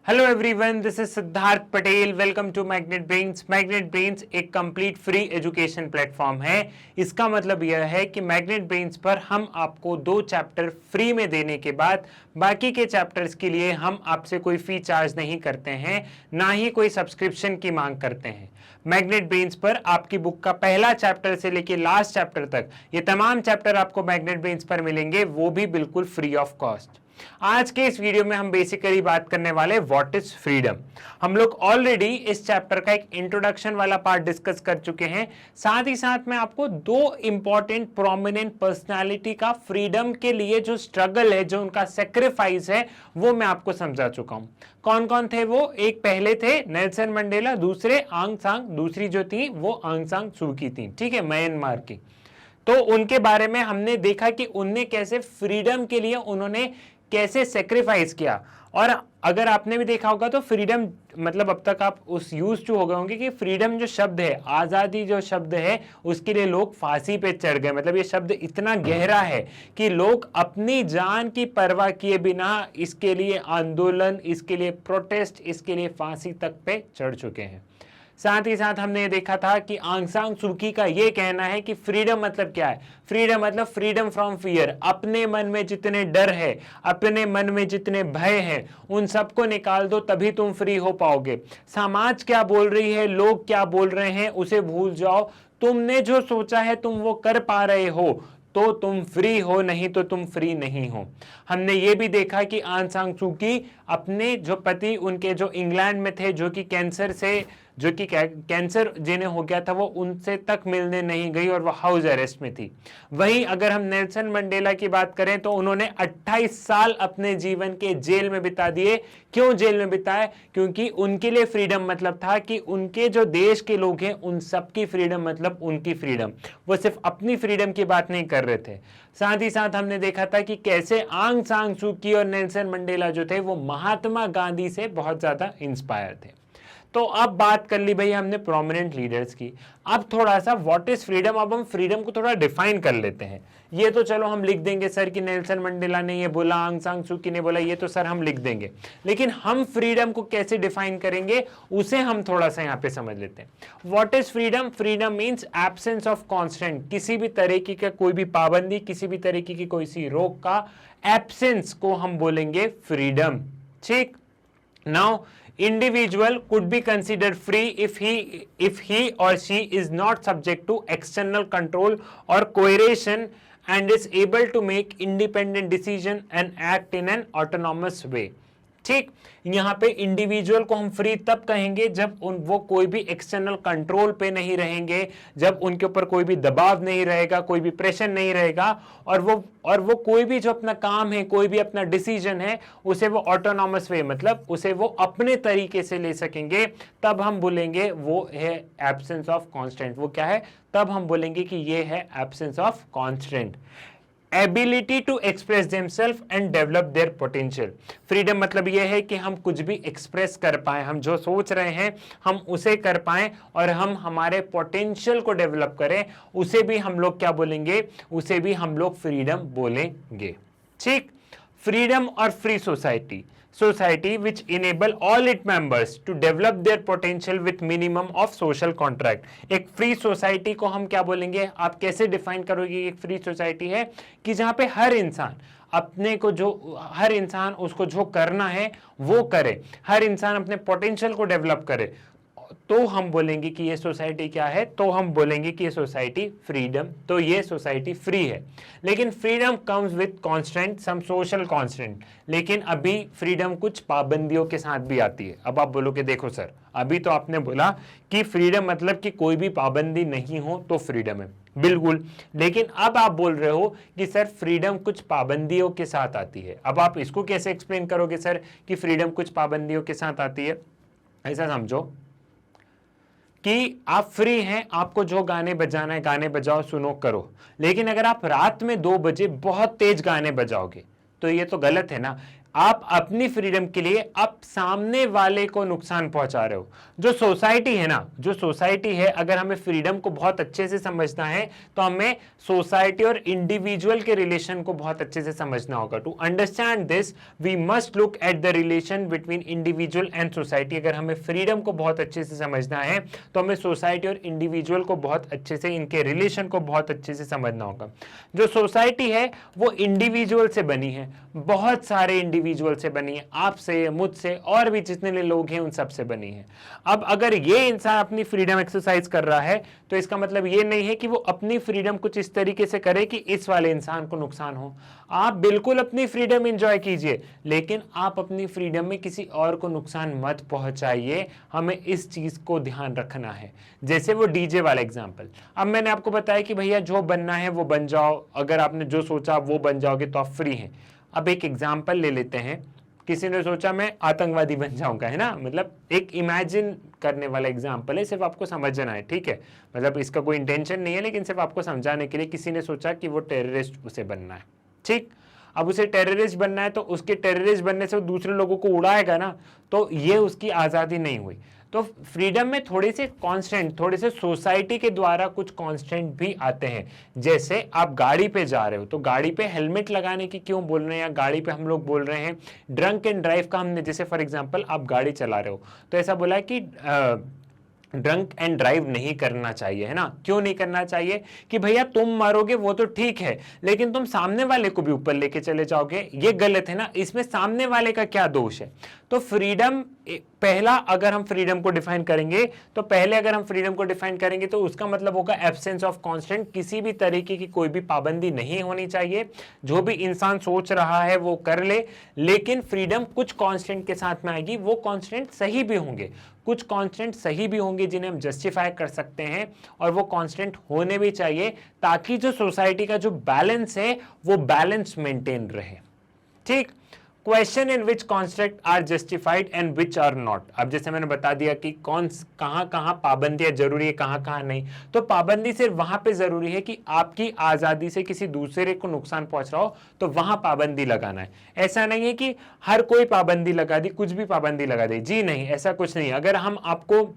Hello everyone, this is Siddharth Patel. Welcome to Magnet Brains. Magnet Brains एक complete free education platform है। इसका मतलब यह है कि मैग्नेट ब्रेन्स पर हम आपको 2 चैप्टर फ्री में देने के बाद बाकी के चैप्टर्स के लिए हम आपसे कोई फी चार्ज नहीं करते हैं, ना ही कोई सब्सक्रिप्शन की मांग करते हैं। मैग्नेट ब्रेन्स पर आपकी बुक का पहला चैप्टर से लेकर लास्ट चैप्टर तक ये तमाम चैप्टर आपको मैग्नेट ब्रेन्स पर मिलेंगे, वो भी बिल्कुल फ्री ऑफ कॉस्ट। आज के इस वीडियो में हम बेसिकली बात करने वाले व्हाट इज फ्रीडम। हम लोग ऑलरेडी इस चैप्टर का एक इंट्रोडक्शन वाला पार्ट डिस्कस कर चुके हैं। साथ ही साथ मैं आपको 2 इंपॉर्टेंट प्रोमिनेंट पर्सनालिटी का फ्रीडम के लिए जो स्ट्रगल है, जो उनका सेक्रीफाइस है, वो मैं आपको समझा चुका हूं। कौन कौन थे वो? एक पहले थे नेल्सन मंडेला, दूसरे आंग सांग, दूसरी जो थी वो आंग सांग सूकी थी, ठीक है, म्यांमार की। तो उनके बारे में हमने देखा कि उनने कैसे फ्रीडम के लिए उन्होंने कैसे सेक्रीफाइस किया। और अगर आपने भी देखा होगा तो फ्रीडम मतलब अब तक आप उस यूज टू हो गए होंगे कि फ्रीडम जो शब्द है, आजादी जो शब्द है, उसके लिए लोग फांसी पे चढ़ गए। मतलब ये शब्द इतना गहरा है कि लोग अपनी जान की परवाह किए बिना इसके लिए आंदोलन, इसके लिए प्रोटेस्ट, इसके लिए फांसी तक पे चढ़ चुके हैं। साथ ही साथ हमने ये देखा था कि आंग सान सूकी का ये कहना है कि फ्रीडम मतलब क्या है? फ्रीडम मतलब फ्रीडम फ्रॉम फियर। अपने मन में जितने डर है, अपने मन में जितने भय हैं, उन सबको निकाल दो, तभी तुम फ्री हो पाओगे। समाज क्या बोल रही है, लोग क्या बोल रहे हैं, उसे भूल जाओ। तुमने जो सोचा है तुम वो कर पा रहे हो तो तुम फ्री हो, नहीं तो तुम फ्री नहीं हो। हमने ये भी देखा कि आंग सान सू की अपने जो पति उनके जो इंग्लैंड में थे, जो कि कैंसर से जो कि कैंसर जिन्हें हो गया था, वो उनसे तक मिलने नहीं गई और वो हाउस अरेस्ट में थी। वहीं अगर हम नेल्सन मंडेला की बात करें तो उन्होंने 28 साल अपने जीवन के जेल में बिता दिए। क्यों जेल में बिताए? क्योंकि उनके लिए फ्रीडम मतलब था कि उनके जो देश के लोग हैं उन सबकी फ्रीडम मतलब उनकी फ्रीडम। वो सिर्फ अपनी फ्रीडम की बात नहीं कर रहे थे। साथ ही साथ हमने देखा था कि कैसे आंग सान सू की और नेल्सन मंडेला जो थे वो महात्मा गांधी से बहुत ज्यादा इंस्पायर थे। तो अब बात कर ली भाई हमने प्रोमिनेंट लीडर्स की। अब थोड़ा सा व्हाट इज फ्रीडम, अब हम फ्रीडम को थोड़ा डिफाइन कर लेते हैं। ये तो चलो हम लिख देंगे सर कि नेल्सन मंडेला ने ये बोला, आंग सान सू की ने बोला, ये तो सर हम लिख देंगे। लेकिन हम फ्रीडम को कैसे डिफाइन करेंगे उसे हम थोड़ा सा यहाँ पे समझ लेते हैं। What is freedom? Freedom means absence of constant. किसी भी तरीके का कोई भी पाबंदी, किसी भी तरीके की कोई सी रोक का एब्सेंस को हम बोलेंगे फ्रीडम। ठीक। Now individual could be considered free if he or she is not subject to external control or coercion and is able to make independent decision and act in an autonomous way। ठीक। यहां पे individual को हम free तब कहेंगे जब वो कोई भी एक्सटर्नल कंट्रोल पे नहीं रहेंगे, जब उनके ऊपर कोई भी दबाव नहीं रहेगा, कोई भी प्रेशर नहीं रहेगा, और वो कोई भी जो अपना काम है, कोई भी अपना डिसीजन है, उसे वो ऑटोनॉमस वे मतलब उसे वो अपने तरीके से ले सकेंगे। तब हम बोलेंगे वो है एब्सेंस ऑफ कॉन्स्टेंट। वो क्या है? तब हम बोलेंगे कि ये है absence of constraint. Ability to express themselves and develop their potential. Freedom मतलब यह है कि हम कुछ भी एक्सप्रेस कर पाए, हम जो सोच रहे हैं हम उसे कर पाए और हम हमारे पोटेंशियल को डेवलप करें, उसे भी हम लोग क्या बोलेंगे? उसे भी हम लोग फ्रीडम बोलेंगे। ठीक। फ्रीडम और free society which enable all its members to develop their potential with minimum of social contract। एक फ्री सोसाइटी को हम क्या बोलेंगे? आप कैसे डिफाइन करोगे? एक फ्री सोसाइटी है कि जहां पे हर इंसान अपने को हर इंसान उसको जो करना है वो करे, हर इंसान अपने पोटेंशियल को डेवलप करे, तो हम बोलेंगे कि ये सोसाइटी क्या है? तो हम बोलेंगे कि ये सोसाइटी फ्रीडम, तो ये सोसाइटी फ्री है। लेकिन freedom comes with constraint, some social constraint. लेकिन अभी फ्रीडम कुछ पाबंदियों के साथ भी आती है। अब आप बोलोगे देखो सर, अभी तो आपने बोला कि फ्रीडम मतलब कि कोई भी पाबंदी नहीं हो तो फ्रीडम है, बिल्कुल। लेकिन अब आप बोल रहे हो कि सर फ्रीडम कुछ पाबंदियों के साथ आती है। अब आप इसको कैसे एक्सप्लेन करोगे सर कि फ्रीडम कुछ पाबंदियों के साथ आती है? ऐसा समझो कि आप फ्री हैं, आपको जो गाने बजाना है गाने बजाओ, सुनो, करो। लेकिन अगर आप रात में 2 बजे बहुत तेज गाने बजाओगे तो ये तो गलत है ना। आप अपनी फ्रीडम के लिए आप सामने वाले को नुकसान पहुंचा रहे हो। जो सोसाइटी है ना, जो सोसाइटी है, अगर हमें फ्रीडम को बहुत अच्छे से समझना है तो हमें सोसाइटी और इंडिविजुअल के रिलेशन को बहुत अच्छे से समझना होगा। To understand this we must look at the relation between individual and society. अगर हमें फ्रीडम को बहुत अच्छे से समझना है तो हमें सोसाइटी और इंडिविजुअल को बहुत अच्छे से, इनके रिलेशन को बहुत अच्छे से समझना होगा। जो सोसाइटी है वो इंडिविजुअल से बनी है, बहुत सारे इंडिविजुअल से बनी है, आपसे, मुझसे और भी जितने लोग हैं उन सब से बनी है। अब अगर ये इंसान अपनी फ्रीडम एक्सरसाइज कर रहा है तो इसका मतलब ये नहीं है कि वो अपनी फ्रीडम कुछ इस तरीके से करे कि इस वाले इंसान को नुकसान हो। आप बिल्कुल अपनी फ्रीडम एंजॉय कीजिए, लेकिन आप अपनी फ्रीडम में किसी और को नुकसान मत पहुंचाइए। हमें इस चीज को ध्यान रखना है। जैसे वो डीजे वाला एग्जांपल, अब मैंने आपको बताया कि भैया जो बनना है वो बन जाओ, अगर आपने जो सोचा वो बन जाओगे तो आप फ्री हैं। अब एक एग्जाम्पल ले लेते हैं, किसी ने सोचा मैं आतंकवादी बन जाऊंगा, है ना, मतलब एक इमेजिन करने वाला एग्जाम्पल है, सिर्फ आपको समझना है, ठीक है, मतलब इसका कोई इंटेंशन नहीं है, लेकिन सिर्फ आपको समझाने के लिए। किसी ने सोचा कि वो टेररिस्ट उसे बनना है, ठीक। अब उसे टेररिस्ट बनना है तो उसके टेररिस्ट बनने से वो दूसरे लोगों को उड़ाएगा ना, तो ये उसकी आज़ादी नहीं हुई। तो फ्रीडम में थोड़े से कांस्टेंट, थोड़े से सोसाइटी के द्वारा कुछ कांस्टेंट भी आते हैं। जैसे आप गाड़ी पे जा रहे हो तो गाड़ी पे हेलमेट लगाने की क्यों बोल रहे हैं, या गाड़ी पे हम लोग बोल रहे हैं ड्रंक एंड ड्राइव का, हमने जैसे फॉर एग्जांपल आप गाड़ी चला रहे हो तो ऐसा बोला है कि ड्रंक एंड ड्राइव नहीं करना चाहिए, है ना। क्यों नहीं करना चाहिए? कि भैया तुम मरोगे वो तो ठीक है, लेकिन तुम सामने वाले को भी ऊपर लेके चले जाओगे, ये गलत है ना। इसमें सामने वाले का क्या दोष है? तो फ्रीडम, पहला अगर हम फ्रीडम को डिफाइन करेंगे तो पहले अगर हम फ्रीडम को डिफाइन करेंगे तो उसका मतलब होगा एब्सेंस ऑफ कांस्टेंट, किसी भी तरीके की कोई भी पाबंदी नहीं होनी चाहिए। जो भी इंसान सोच रहा है वो कर ले, लेकिन फ्रीडम कुछ कांस्टेंट के साथ में आएगी। वो कांस्टेंट सही भी होंगे, कुछ कांस्टेंट सही भी होंगे जिन्हें हम जस्टिफाई कर सकते हैं, और वो कांस्टेंट होने भी चाहिए ताकि जो सोसाइटी का जो बैलेंस है वो बैलेंस मेंटेन रहे, ठीक। Question in which constraints are justified and which are not. अब जैसे मैंने बता दिया कि कहां कहां पाबंदियां जरूरी है, कहां कहां नहीं। तो पाबंदी सिर्फ वहां पे जरूरी है कि आपकी आजादी से किसी दूसरे को नुकसान पहुंच रहा हो तो वहां पाबंदी लगाना है। ऐसा नहीं है कि हर कोई पाबंदी लगा दी, कुछ भी पाबंदी लगा दी, जी नहीं, ऐसा कुछ नहीं। अगर हम आपको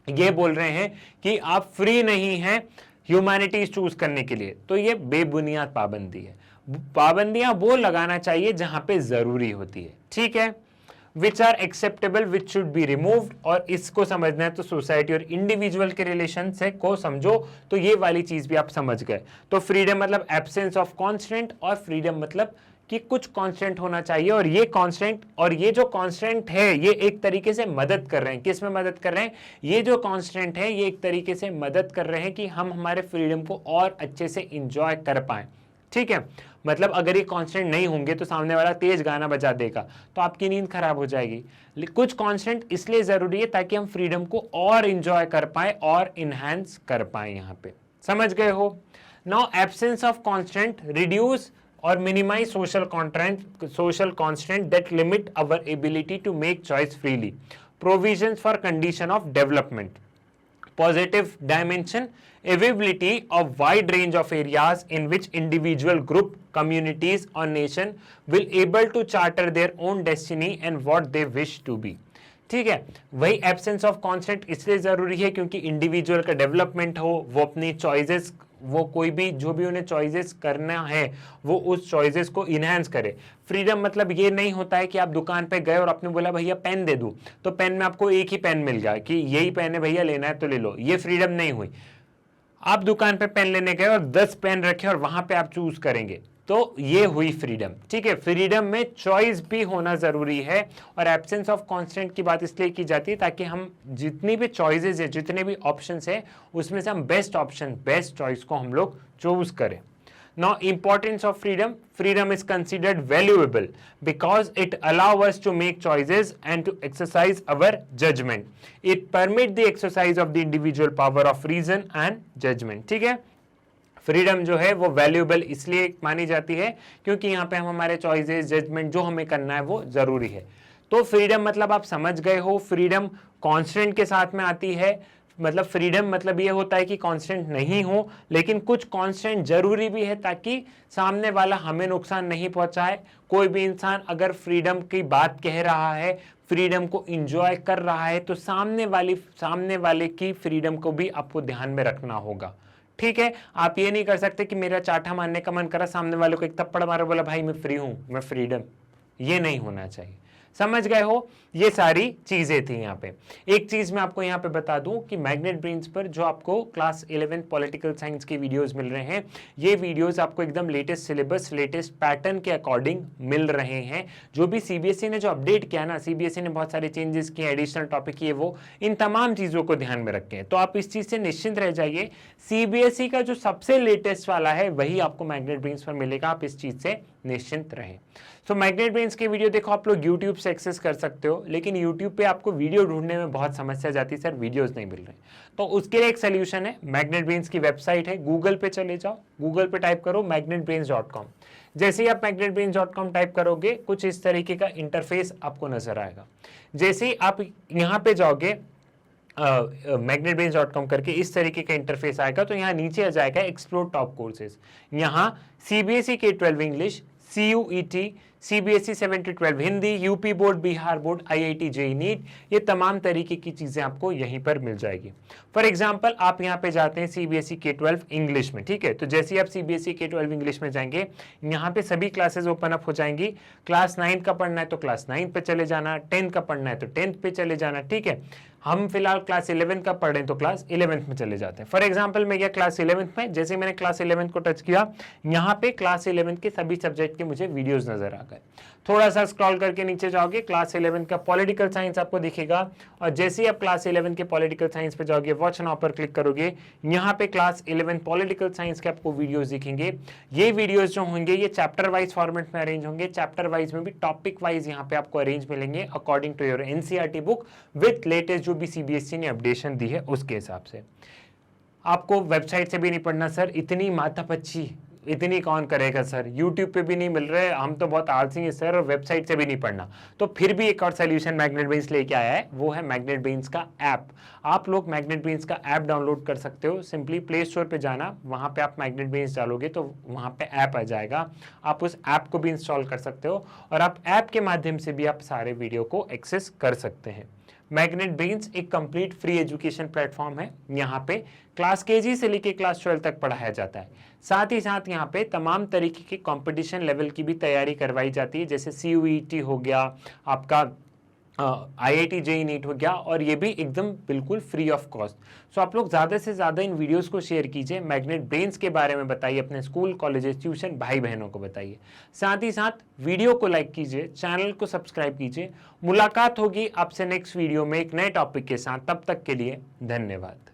ये बोल रहे हैं कि आप फ्री नहीं हैं ह्यूमैनिटीज चूज करने के लिए, तो ये बेबुनियाद पाबंदी है। पाबंदियां वो लगाना चाहिए जहां पे जरूरी होती है, ठीक है। Which are acceptable which should be removed, और इसको समझना है तो सोसाइटी और इंडिविजुअल के रिलेशन से को समझो, तो ये वाली चीज भी आप समझ गए। तो फ्रीडम मतलब एब्सेंस ऑफ कांस्टेंट, और फ्रीडम मतलब कि कुछ कांस्टेंट होना चाहिए, और ये कांस्टेंट, और ये जो कांस्टेंट है ये एक तरीके से मदद कर रहे हैं। किस में मदद कर रहे हैं? ये जो कांस्टेंट है ये एक तरीके से मदद कर रहे हैं कि हम हमारे फ्रीडम को और अच्छे से इंजॉय कर पाए, ठीक है। मतलब अगर ये कांस्टेंट नहीं होंगे तो सामने वाला तेज गाना बजा देगा तो आपकी नींद खराब हो जाएगी। कुछ कांस्टेंट इसलिए जरूरी है ताकि हम फ्रीडम को और इंजॉय कर पाए और इनहैंस कर पाए। यहां पे समझ गए हो? Now absence of constant reduce or minimize social constraint that limit our ability to make choice freely. Provisions for condition of development. Positive dimension, availability of wide range of areas in which individual group, communities or nation will able to charter their own destiny and what they wish to be. ठीक है, वही absence of constant इसलिए जरूरी है क्योंकि individual का development हो, वो अपनी चॉइसेस, वो कोई भी जो भी उन्हें चॉइसेस करना है वो उस चॉइसेस को इनहैंस करे। फ्रीडम मतलब ये नहीं होता है कि आप दुकान पे गए और आपने बोला भैया पेन दे दूं, तो पेन में आपको एक ही पेन मिल गया कि यही पेन है भैया, लेना है तो ले लो। ये फ्रीडम नहीं हुई। आप दुकान पे पेन लेने गए और 10 पेन रखे और वहां पे आप चूज करेंगे, तो ये हुई फ्रीडम, ठीक है। फ्रीडम में चॉइस भी होना जरूरी है, और एब्सेंस ऑफ कांस्टेंट की बात इसलिए की जाती है ताकि हम जितनी भी चॉइसेस है, जितने भी ऑप्शंस है, उसमें से हम बेस्ट ऑप्शन, बेस्ट चॉइस को हम लोग चूज करें। Now, importance of freedom. Freedom is considered valuable because it allows us to make choices and to exercise our judgment. It permits the exercise of the individual power of reason and judgment. ठीक है, freedom जो है वो valuable इसलिए मानी जाती है क्योंकि यहाँ पे हम हमारे चॉइसेस, जजमेंट जो हमें करना है वो जरूरी है। तो फ्रीडम मतलब आप समझ गए हो, फ्रीडम कांस्टेंट के साथ में आती है, मतलब फ्रीडम मतलब ये होता है कि कांस्टेंट नहीं हो, लेकिन कुछ कांस्टेंट जरूरी भी है ताकि सामने वाला हमें नुकसान नहीं पहुंचाए। कोई भी इंसान अगर फ्रीडम की बात कह रहा है, फ्रीडम को एंजॉय कर रहा है, तो सामने वाले की फ्रीडम को भी आपको ध्यान में रखना होगा। ठीक है, आप ये नहीं कर सकते कि मेरा चाटा मारने का मन करा, सामने वाले को एक थप्पड़ मारो, बोला भाई मैं फ्री हूं, मैं फ्रीडम, ये नहीं होना चाहिए। समझ गए हो? ये सारी चीजें थी यहाँ पे। एक चीज मैं आपको यहाँ पे बता दूं कि मैग्नेट ब्रेन्स पर जो आपको क्लास 11 पॉलिटिकल साइंस के वीडियोस मिल रहे हैं, ये वीडियोस आपको एकदम लेटेस्ट सिलेबस, लेटेस्ट पैटर्न के अकॉर्डिंग मिल रहे हैं। जो भी सीबीएसई ने जो अपडेट किया ना, सीबीएसई ने बहुत सारे चेंजेस किए, एडिशनल टॉपिक किए, वो इन तमाम चीजों को ध्यान में रखें। तो आप इस चीज से निश्चिंत रह जाइए, सीबीएसई का जो सबसे लेटेस्ट वाला है वही आपको मैग्नेट ब्रेन्स पर मिलेगा, आप इस चीज से निश्चिंत रहें। तो मैग्नेट ब्रेन्स के वीडियो देखो आप लोग यूट्यूब से एक्सेस कर सकते हो, लेकिन यूट्यूब पे आपको वीडियो ढूंढने में बहुत समस्या जाती है, सर वीडियोस नहीं मिल रहे। तो उसके लिए एक सोल्यूशन है, मैग्नेट ब्रेन्स की वेबसाइट है, गूगल पे चले जाओ, गूगल पे टाइप करो magnetbrains.com। जैसे ही आप magnetbrains.com टाइप करोगे, कुछ इस तरीके का इंटरफेस आपको नजर आएगा। जैसे ही आप यहाँ पे जाओगे magnetbrains.com करके, इस तरीके का इंटरफेस आएगा। तो यहाँ नीचे आ जाएगा एक्सप्लोर टॉप कोर्सेज, यहाँ CBSE K-12 English, CUET, CBSE 7 to 12 Hindi, UP board, Bihar board, IIT JEE NEET, ये तमाम तरीके की चीजें आपको यहीं पर मिल जाएगी। फॉर एग्जांपल आप यहाँ पे जाते हैं CBSE K-12 इंग्लिश में, ठीक है। तो जैसे ही आप CBSE K-12 इंग्लिश में जाएंगे, यहाँ पे सभी क्लासेस ओपन अप हो जाएंगी। क्लास 9 का पढ़ना है तो क्लास 9 पे चले जाना, 10 का पढ़ना है तो 10th पे चले जाना, ठीक है। हम फिलहाल क्लास 11 का पढ़ रहे हैं तो क्लास 11th में चले जाते हैं। फॉर एग्जांपल मैं गया क्लास 11th में, जैसे मैंने क्लास 11th को टच किया, यहाँ पे क्लास 11th के सभी सब्जेक्ट के मुझे वीडियोस नजर आ गए। थोड़ा सा स्क्रॉल करके नीचे जाओगे, क्लास 11 का पॉलिटिकल साइंस आपको दिखेगा, और जैसे ही आप क्लास 11 के पॉलिटिकल साइंस पे जाओगे, वॉच नाउ पर क्लिक करोगे, यहाँ पे क्लास 11 पॉलिटिकल साइंस के आपको वीडियोस दिखेंगे। ये वीडियोस जो होंगे ये चैप्टर वाइज फॉर्मेट में अरेंज होंगे, चैप्टर वाइज में भी टॉपिक वाइज यहाँ पे आपको अरेंज मिलेंगे according to your NCERT book with latest जो भी सीबीएसई ने अपडेशन दी है उसके हिसाब से। आपको वेबसाइट से भी नहीं पढ़ना सर, इतनी माथापच्ची इतनी कौन करेगा सर, यूट्यूब पे भी नहीं मिल रहे, हम तो बहुत आलसी हैं सर, और वेबसाइट से भी नहीं पढ़ना। तो फिर भी एक और सोल्यूशन मैग्नेट ब्रेन्स लेके आया है, वो है मैग्नेट ब्रेन्स का ऐप। आप लोग मैग्नेट ब्रेन्स का ऐप डाउनलोड कर सकते हो। सिंपली प्ले स्टोर पे जाना, वहाँ पे आप मैग्नेट ब्रेन्स डालोगे तो वहाँ पे ऐप आ जाएगा, आप उस ऐप को भी इंस्टॉल कर सकते हो, और आप ऐप के माध्यम से भी आप सारे वीडियो को एक्सेस कर सकते हैं। मैग्नेट ब्रेन्स एक कंप्लीट फ्री एजुकेशन प्लेटफॉर्म है। यहाँ पे क्लास केजी से लेके क्लास 12 तक पढ़ाया जाता है। साथ ही साथ यहाँ पे तमाम तरीके के कंपटीशन लेवल की भी तैयारी करवाई जाती है, जैसे CUET हो गया, आपका IIT JEE नीट हो गया, और ये भी एकदम बिल्कुल फ्री ऑफ कॉस्ट। सो आप लोग ज़्यादा से ज़्यादा इन वीडियोस को शेयर कीजिए, मैग्नेट ब्रेन्स के बारे में बताइए, अपने स्कूल, कॉलेजेस, ट्यूशन भाई बहनों को बताइए। साथ ही साथ वीडियो को लाइक कीजिए, चैनल को सब्सक्राइब कीजिए। मुलाकात होगी आपसे नेक्स्ट वीडियो में एक नए टॉपिक के साथ, तब तक के लिए धन्यवाद।